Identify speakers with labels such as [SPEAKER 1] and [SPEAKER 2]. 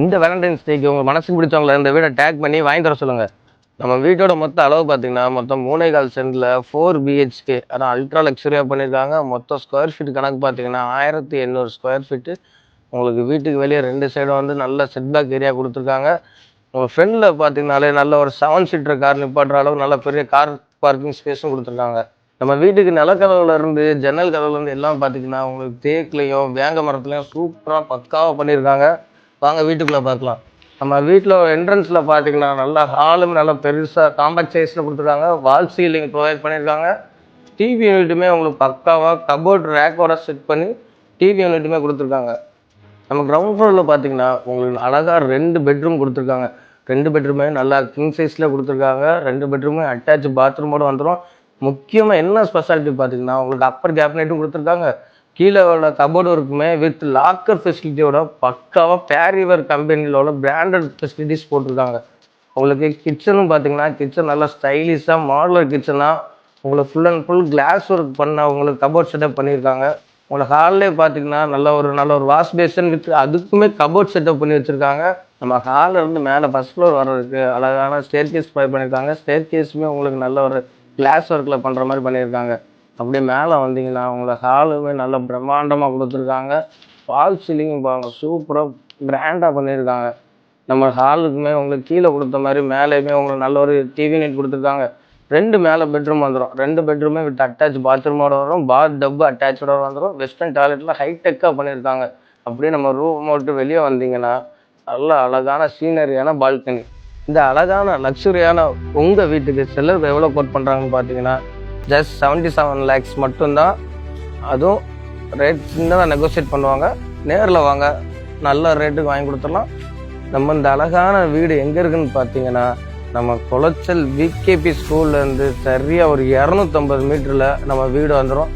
[SPEAKER 1] இந்த வேலண்டைன்ஸ் டேக்கு உங்கள் மனசுக்கு பிடிச்சவங்கள இந்த வீடை டேக் பண்ணி வாங்கி தர சொல்லுங்கள். நம்ம வீட்டோட மொத்த அளவு பார்த்தீங்கன்னா மொத்தம் 3.4 சென்டில் 4 பிஹெச்கே, அதான் அல்ட்ரா லக்ஸரியாக பண்ணியிருக்காங்க. மொத்தம் ஸ்கொயர் ஃபீட் கணக்கு பார்த்தீங்கன்னா 1800 ஸ்கொயர் ஃபீட்டு. உங்களுக்கு வீட்டுக்கு வெளியே 2 சைடும் வந்து நல்ல செட்பேக் ஏரியா கொடுத்துருக்காங்க. உங்கள் ஃப்ரெண்டில் பார்த்தீங்கனாலே நல்ல ஒரு 7 சீட்டர் கார் நிப்பாட்டுற அளவு நல்ல பெரிய கார் பார்க்கிங் ஸ்பேஸும் கொடுத்துருக்காங்க. நம்ம வீட்டுக்கு நிலக்கதவுலேருந்து ஜன்னல் கதவுலேருந்து எல்லாம் பார்த்தீங்கன்னா உங்களுக்கு தேக்குலையும் வேங்க மரத்துலையும் சூப்பராக பக்காவாக பண்ணியிருக்காங்க. வாங்க வீட்டுக்குள்ளே பார்க்கலாம். நம்ம வீட்டில் என்ட்ரன்ஸில் பார்த்தீங்கன்னா நல்லா ஹாலும் நல்லா பெருசாக காம்பேக்ட் சைஸில் கொடுத்துருக்காங்க. வால் சீலிங் ப்ரொவைட் பண்ணியிருக்காங்க. டிவி யூனிட்டுமே உங்களுக்கு பக்காவாக கபோர்ட் ரேக்கோட செட் பண்ணி டிவி யூனிட்டுமே கொடுத்துருக்காங்க. நம்ம கிரவுண்ட் ஃப்ளோரில் பார்த்தீங்கன்னா உங்களுக்கு அழகாக 2 பெட்ரூம் கொடுத்துருக்காங்க. 2 பெட்ரூமே நல்லா கிங் சைஸில் கொடுத்துருக்காங்க. 2 பெட்ரூமே அட்டாச் பாத்ரூமோடு வந்துடும். முக்கியமாக என்ன ஸ்பெஷாலிட்டி பார்த்தீங்கன்னா உங்களுக்கு அப்பர் கேபினெட்டும் கொடுத்துருக்காங்க. கீழே உள்ள கபோர்டு ஒர்க்குமே வித் லாக்கர் ஃபெசிலிட்டியோட பக்காவாக பேரிவர் கம்பெனியோட பிராண்டட் ஃபெசிலிட்டிஸ் போட்டிருக்காங்க. உங்களுக்கு கிச்சனும் பார்த்தீங்கன்னா கிச்சன் நல்லா ஸ்டைலிஷாக மாடுலர் கிச்சனாக உங்களுக்கு full and full glass work பண்ண உங்களுக்கு கபோர்ட் செட்டப் பண்ணியிருக்காங்க. உங்களை ஹால்லே பார்த்தீங்கன்னா நல்ல ஒரு வாஷ் பேஷன் வித் அதுக்குமே கபோர்ட் செட்டப் பண்ணி வச்சுருக்காங்க. நம்ம ஹாலில் இருந்து மேலே ஃபஸ்ட் ஃப்ளோர் வர்றதுக்கு அழகான ஸ்டேர் கேஸ் ப்ரொவைட் பண்ணியிருக்காங்க. ஸ்டேர் கேஸுமே உங்களுக்கு நல்ல ஒரு கிளாஸ் ஒர்க்கில் பண்ணுற மாதிரி பண்ணியிருக்காங்க. அப்படியே மேலே வந்தீங்கன்னா உங்களை ஹாலுமே நல்ல பிரம்மாண்டமாக கொடுத்துருக்காங்க. ஃபால் சீலிங் பாருங்க சூப்பராக கிராண்டாக பண்ணியிருக்காங்க. நம்ம ஹாலுக்குமே உங்களுக்கு கீழே கொடுத்த மாதிரி மேலேயுமே உங்களுக்கு நல்ல ஒரு டிவி யூனிட் கொடுத்துருக்காங்க. 2 மேலே பெட்ரூம் வந்துடும். 2 பெட்ரூமே வித் அட்டாச் பாத்ரூமோட வரும். பாத் டப்பு அட்டாச்சோட வந்துடும். வெஸ்டர்ன் டாய்லெட்டில் ஹைடெக்காக பண்ணியிருக்காங்க. அப்படியே நம்ம ரூம் விட்டு வெளியே வந்தீங்கன்னா நல்ல அழகான சீனரியான பால்கனி. இந்த அழகான லக்ஸரியான உங்கள் வீட்டுக்கு செல்லருக்கு எவ்வளோ கோட் பண்ணுறாங்கன்னு பார்த்தீங்கன்னா ஜஸ்ட் 77 lakhs மட்டும்தான். அதுவும் ரேட் சின்னதாக நெகோசியேட் பண்ணுவாங்க. நேரில் வாங்க, நல்ல ரேட்டுக்கு வாங்கி கொடுத்துடலாம். நம்ம இந்த அழகான வீடு எங்கே இருக்குதுன்னு பார்த்தீங்கன்னா நம்ம குளச்சல் விகேபி ஸ்கூல்லேருந்து சரியாக ஒரு 250 மீட்டரில் நம்ம வீடு வந்துடும்.